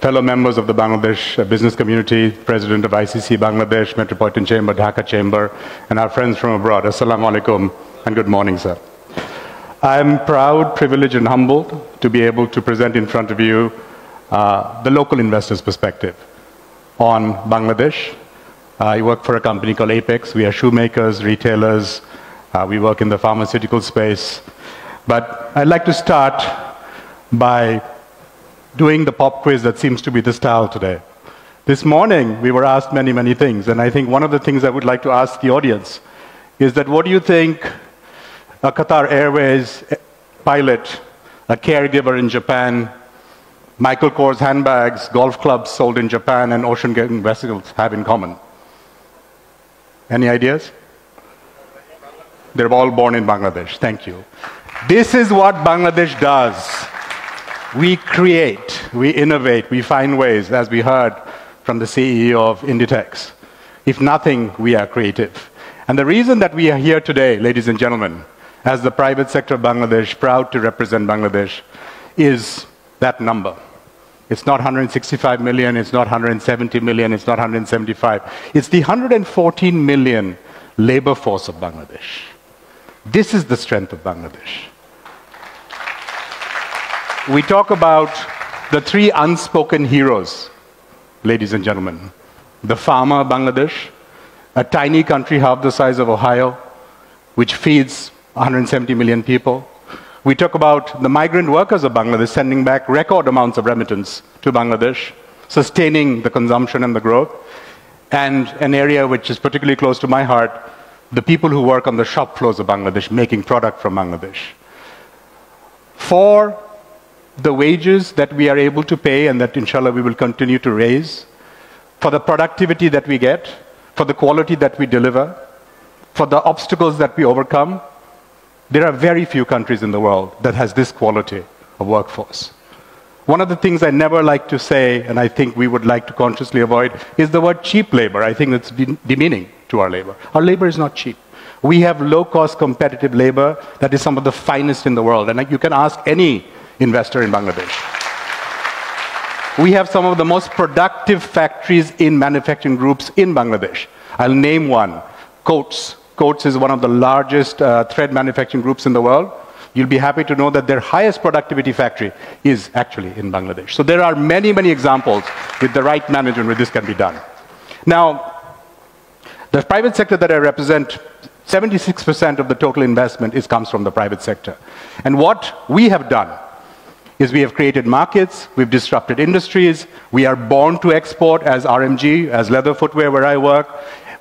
fellow members of the Bangladesh business community, President of ICC Bangladesh, Metropolitan Chamber, Dhaka Chamber, and our friends from abroad. Assalamu alaikum and good morning, sir. I am proud, privileged, and humbled to be able to present in front of you the local investor's perspective on Bangladesh. I work for a company called Apex. We are shoemakers, retailers. We work in the pharmaceutical space. But I'd like to start by doing the pop quiz that seems to be the style today. This morning, we were asked many, many things. And I think one of the things I would like to ask the audience is that what do you think a Qatar Airways pilot, a caregiver in Japan, Michael Kors handbags, golf clubs sold in Japan, and ocean-going vessels have in common? Any ideas? They're all born in Bangladesh. Thank you. This is what Bangladesh does. We create, we innovate, we find ways, as we heard from the CEO of Inditex. If nothing, we are creative. And the reason that we are here today, ladies and gentlemen, as the private sector of Bangladesh, proud to represent Bangladesh, is that number. It's not 165 million, it's not 170 million, it's not 175. It's the 114 million labor force of Bangladesh. This is the strength of Bangladesh. We talk about the three unspoken heroes, ladies and gentlemen. The farmer of Bangladesh, a tiny country half the size of Ohio, which feeds 170 million people. We talk about the migrant workers of Bangladesh sending back record amounts of remittance to Bangladesh, sustaining the consumption and the growth. And an area which is particularly close to my heart, the people who work on the shop floors of Bangladesh, making product from Bangladesh. For the wages that we are able to pay and that inshallah we will continue to raise, for the productivity that we get, for the quality that we deliver, for the obstacles that we overcome, there are very few countries in the world that has this quality of workforce. One of the things I never like to say, and I think we would like to consciously avoid, is the word cheap labor. I think it's demeaning to our labor. Our labor is not cheap. We have low-cost competitive labor that is some of the finest in the world. And you can ask any investor in Bangladesh. We have some of the most productive factories in manufacturing groups in Bangladesh. I'll name one, Coats. Coats is one of the largest thread manufacturing groups in the world. You'll be happy to know that their highest productivity factory is actually in Bangladesh. So there are many, many examples with the right management where this can be done. Now, the private sector that I represent, 76% of the total investment comes from the private sector. And what we have done is we have created markets, we've disrupted industries, we are born to export as RMG, as leather footwear where I work,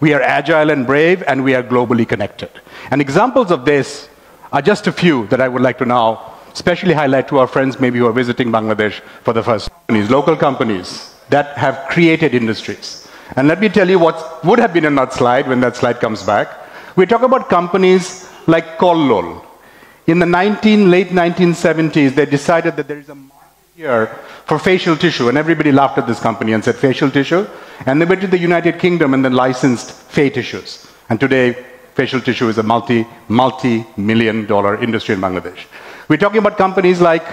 we are agile and brave, and we are globally connected. And examples of this are just a few that I would like to now especially highlight to our friends maybe who are visiting Bangladesh for the first time. Local companies that have created industries. And let me tell you what would have been in that slide when that slide comes back. We talk about companies like Kollol. In the late 1970s, they decided that there is a market here for facial tissue, and everybody laughed at this company and said, facial tissue? And they went to the United Kingdom and then licensed Fay tissues. And today, facial tissue is a multi-million dollar industry in Bangladesh. We're talking about companies like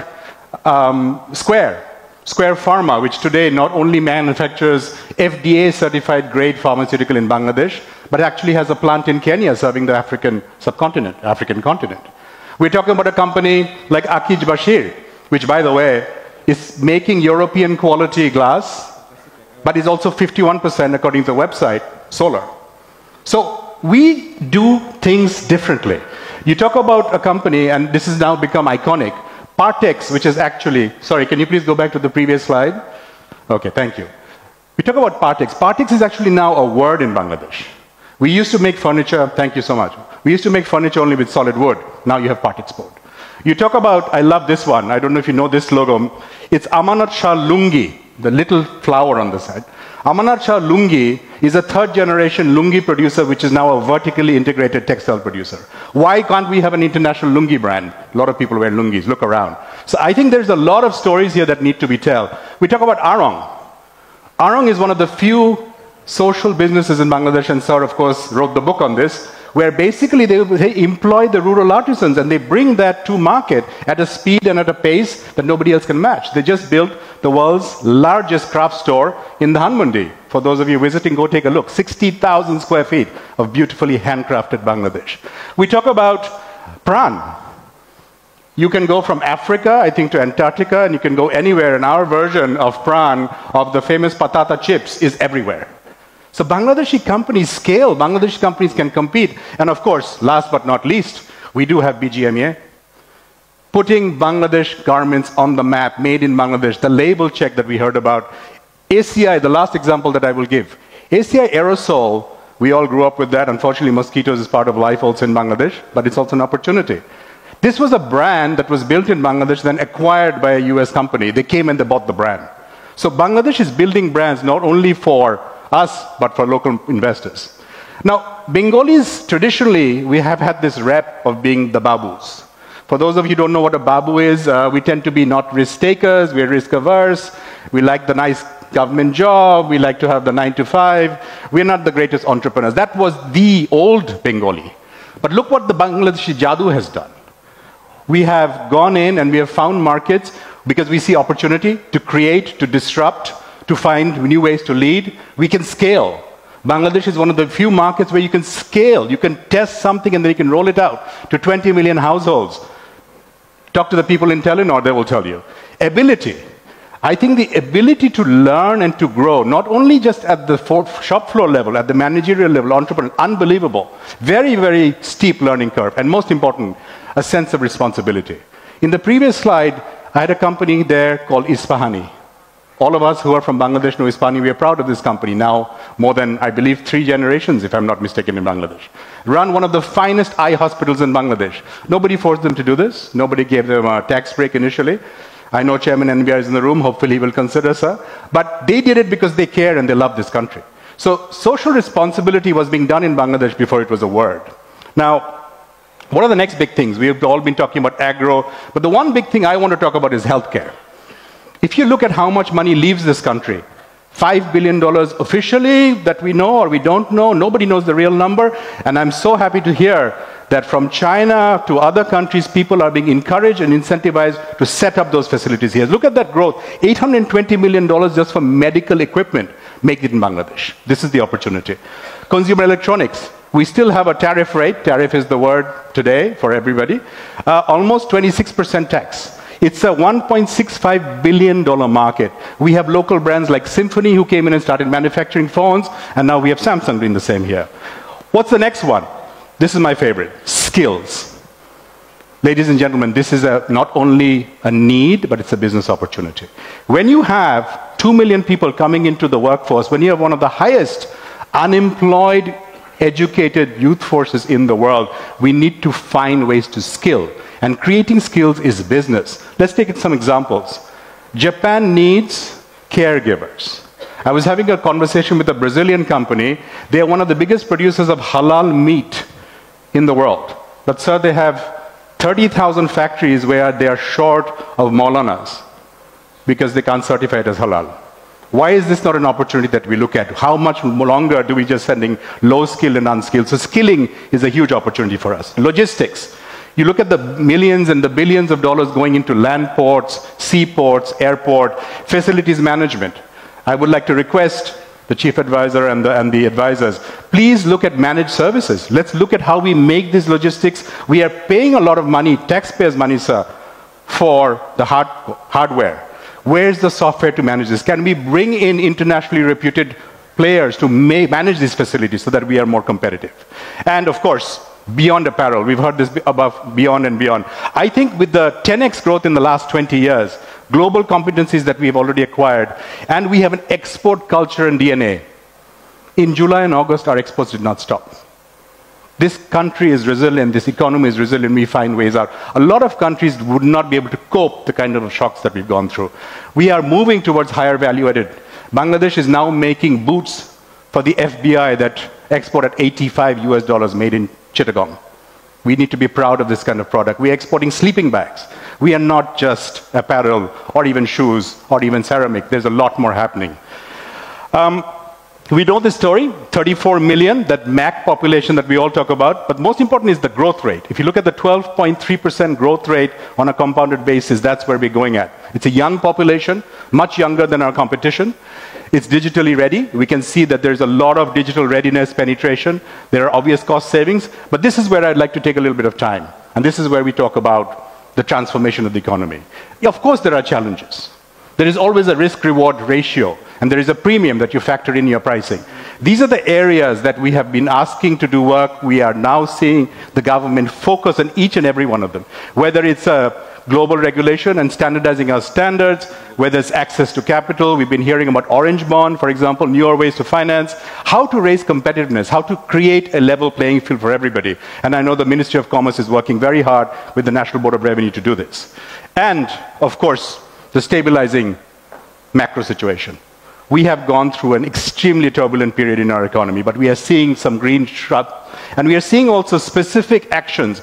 Square Pharma, which today not only manufactures FDA-certified grade pharmaceutical in Bangladesh, but actually has a plant in Kenya serving the African continent. We're talking about a company like Akij Bashir, which, by the way, is making European quality glass, but is also 51%, according to the website, solar. So we do things differently. You talk about a company, and this has now become iconic, Partex, which is actually, sorry, can you please go back to the previous slide? Okay, thank you. We talk about Partex. Partex is actually now a word in Bangladesh. We used to make furniture, thank you so much. We used to make furniture only with solid wood. Now you have Partex board. You talk about, I love this one, I don't know if you know this logo. It's Amanat Shah Lungi, the little flower on the side. Amanat Shah Lungi is a third generation lungi producer, which is now a vertically integrated textile producer. Why can't we have an international lungi brand? A lot of people wear lungis, look around. So I think there's a lot of stories here that need to be told. We talk about Arong. Arong is one of the few social businesses in Bangladesh, and Sir, of course, wrote the book on this. where basically they employ the rural artisans and they bring that to market at a speed and at a pace that nobody else can match. They just built the world's largest craft store in the Hanmundi. For those of you visiting, go take a look. 60,000 square feet of beautifully handcrafted Bangladesh. We talk about pran. You can go from Africa, I think, to Antarctica, and you can go anywhere, and our version of pran, of the famous patata chips, is everywhere. So Bangladeshi companies scale, Bangladeshi companies can compete. And of course, last but not least, we do have BGMEA. Putting Bangladesh garments on the map, made in Bangladesh, the label check that we heard about. ACI, the last example that I will give. ACI aerosol, we all grew up with that. Unfortunately, mosquitoes is part of life also in Bangladesh, but it's also an opportunity. This was a brand that was built in Bangladesh, then acquired by a US company. They came and they bought the brand. So Bangladesh is building brands not only for us, but for local investors. Now, Bengalis, traditionally, we have had this rep of being the babus. For those of you who don't know what a babu is, we tend to be not risk takers, we're risk averse, we like the nice government job, we like to have the 9 to 5, we're not the greatest entrepreneurs. That was the old Bengali. But look what the Bangladeshi Jadoo has done. We have gone in and we have found markets because we see opportunity to create, to disrupt, to find new ways to lead. We can scale. Bangladesh is one of the few markets where you can scale. You can test something and then you can roll it out to 20 million households. Talk to the people in Telenor, they will tell you. Ability. I think the ability to learn and to grow, not only just at the shop floor level, at the managerial level, entrepreneur, unbelievable. Very, very steep learning curve. And most important, a sense of responsibility. In the previous slide, I had a company there called Ispahani. All of us who are from Bangladesh know Ispahani. We are proud of this company now, more than, I believe, 3 generations, if I'm not mistaken, in Bangladesh. Run one of the finest eye hospitals in Bangladesh. Nobody forced them to do this. Nobody gave them a tax break initially. I know Chairman NBR is in the room. Hopefully he will consider, sir. But they did it because they care and they love this country. So social responsibility was being done in Bangladesh before it was a word. Now, what are the next big things? We have all been talking about agro, but the one big thing I want to talk about is healthcare. If you look at how much money leaves this country, $5 billion officially that we know or we don't know, nobody knows the real number, and I'm so happy to hear that from China to other countries, people are being encouraged and incentivized to set up those facilities here. Look at that growth, $820 million just for medical equipment, make it in Bangladesh. This is the opportunity. Consumer electronics. We still have a tariff rate, tariff is the word today for everybody, almost 26% tax. It's a $1.65 billion market. We have local brands like Symphony who came in and started manufacturing phones, and now we have Samsung doing the same here. What's the next one? This is my favorite, skills. Ladies and gentlemen, this is not only a need, but it's a business opportunity. When you have 2 million people coming into the workforce, when you have one of the highest unemployed educated youth forces in the world, we need to find ways to skill. And creating skills is business. Let's take some examples. Japan needs caregivers. I was having a conversation with a Brazilian company. They are one of the biggest producers of halal meat in the world. But sir, they have 30,000 factories where they are short of Maulanas because they can't certify it as halal. Why is this not an opportunity that we look at? How much longer do we just sending low-skilled and unskilled? So skilling is a huge opportunity for us. Logistics. You look at the millions and the billions of dollars going into land ports, seaports, airport, facilities management. I would like to request the chief advisor and the advisors, please look at managed services. Let's look at how we make these logistics. We are paying a lot of money, taxpayers' money, sir, for the hardware. Where's the software to manage this? Can we bring in internationally reputed players to manage these facilities so that we are more competitive? And of course, beyond apparel, we've heard this above, beyond and beyond. I think with the 10x growth in the last 20 years, global competencies that we've already acquired, and we have an export culture and DNA. In July and August, our exports did not stop. This country is resilient, this economy is resilient, we find ways out. A lot of countries would not be able to cope the kind of shocks that we've gone through. We are moving towards higher value added. Bangladesh is now making boots for the FBI that export at $85 made in Chittagong. We need to be proud of this kind of product. We are exporting sleeping bags. We are not just apparel or even shoes or even ceramic. There's a lot more happening. We know the story, 34 million, that MAC population that we all talk about, but most important is the growth rate. If you look at the 12.3% growth rate on a compounded basis, that's where we're going at. It's a young population, much younger than our competition. It's digitally ready. We can see that there's a lot of digital readiness penetration. There are obvious cost savings, but this is where I'd like to take a little bit of time. And this is where we talk about the transformation of the economy. Of course, there are challenges. There is always a risk-reward ratio, and there is a premium that you factor in your pricing. These are the areas that we have been asking to do work. We are now seeing the government focus on each and every one of them. Whether it's a global regulation and standardizing our standards, whether it's access to capital, we've been hearing about orange bond, for example, newer ways to finance, how to raise competitiveness, how to create a level playing field for everybody. And I know the Ministry of Commerce is working very hard with the National Board of Revenue to do this. And, of course, the stabilizing macro situation. We have gone through an extremely turbulent period in our economy, but we are seeing some green shoots, and we are seeing also specific actions.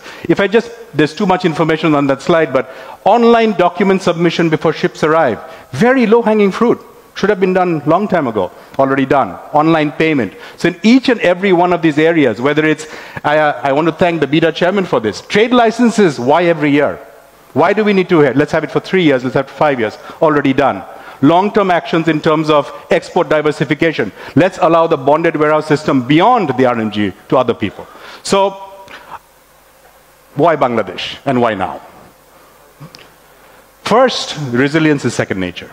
There's too much information on that slide, but online document submission before ships arrive, very low-hanging fruit. Should have been done long time ago, already done. Online payment. So in each and every one of these areas, whether it's, I want to thank the BIDA chairman for this. Trade licenses, why every year? Why do we need to let's have it for 3 years, let's have it for 5 years, already done. Long-term actions in terms of export diversification. Let's allow the bonded warehouse system beyond the RMG to other people. So, why Bangladesh and why now? First, resilience is second nature.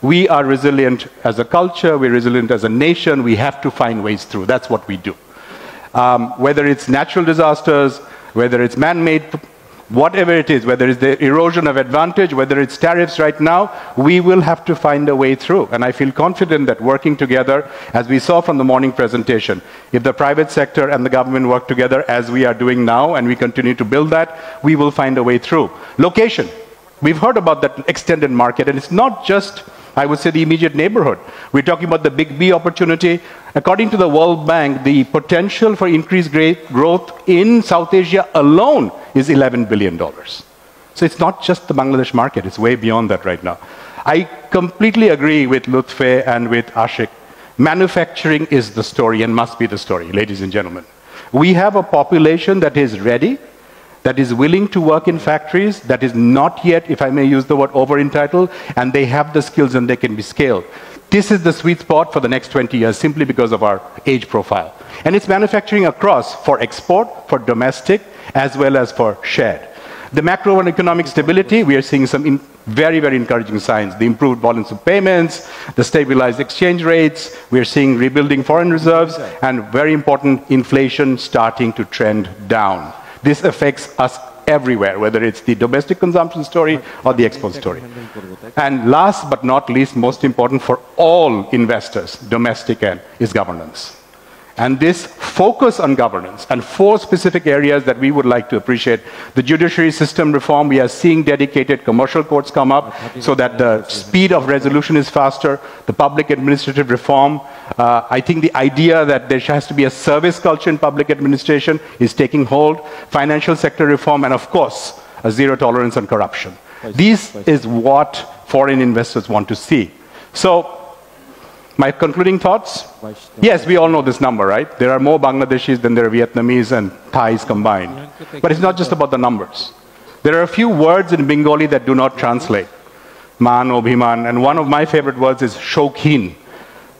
We are resilient as a culture, we're resilient as a nation, we have to find ways through. That's what we do. Whether it's natural disasters, whether it's man-made, whatever it is, whether it's the erosion of advantage, whether it's tariffs right now, we will have to find a way through. And I feel confident that working together, as we saw from the morning presentation, if the private sector and the government work together as we are doing now, and we continue to build that, we will find a way through. Location. We've heard about that extended market, and it's not just, I would say, the immediate neighborhood. We're talking about the Big B opportunity. According to the World Bank, the potential for increased growth in South Asia alone is $11 billion. So it's not just the Bangladesh market, it's way beyond that right now. I completely agree with Lutfe and with Ashik. Manufacturing is the story and must be the story, ladies and gentlemen. We have a population that is ready, that is willing to work in factories, that is not yet, if I may use the word, over-entitled, and they have the skills and they can be scaled. This is the sweet spot for the next 20 years, simply because of our age profile. And it's manufacturing across, for export, for domestic, as well as for shared. The macro and economic stability, we are seeing some very, very encouraging signs. The improved volumes of payments, the stabilized exchange rates, we are seeing rebuilding foreign reserves, and very important, inflation starting to trend down. This affects us everywhere, whether it's the domestic consumption story or the export story. And last but not least, most important for all investors, domestic and, is governance. And this focus on governance and 4 specific areas that we would like to appreciate. The judiciary system reform, we are seeing dedicated commercial courts come up so that the speed of resolution is faster. The public administrative reform, I think the idea that there has to be a service culture in public administration is taking hold. Financial sector reform, and of course, a zero tolerance on corruption. This is what foreign investors want to see. So, my concluding thoughts? Yes, we all know this number, right? There are more Bangladeshis than there are Vietnamese and Thais combined. But it's not just about the numbers. There are a few words in Bengali that do not translate. Man, Obhiman, and one of my favorite words is Shokhin.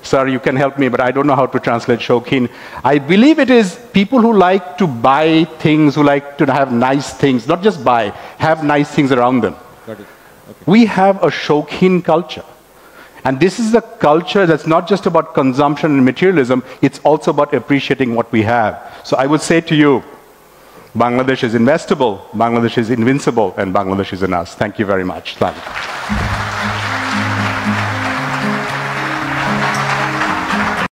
Sir, you can help me, but I don't know how to translate Shokhin. I believe it is people who like to buy things, who like to have nice things, not just buy, have nice things around them. Got it. Okay. We have a Shokhin culture. And this is a culture that's not just about consumption and materialism, it's also about appreciating what we have. So I would say to you, Bangladesh is investable, Bangladesh is invincible, and Bangladesh is in us. Thank you very much. Thank you.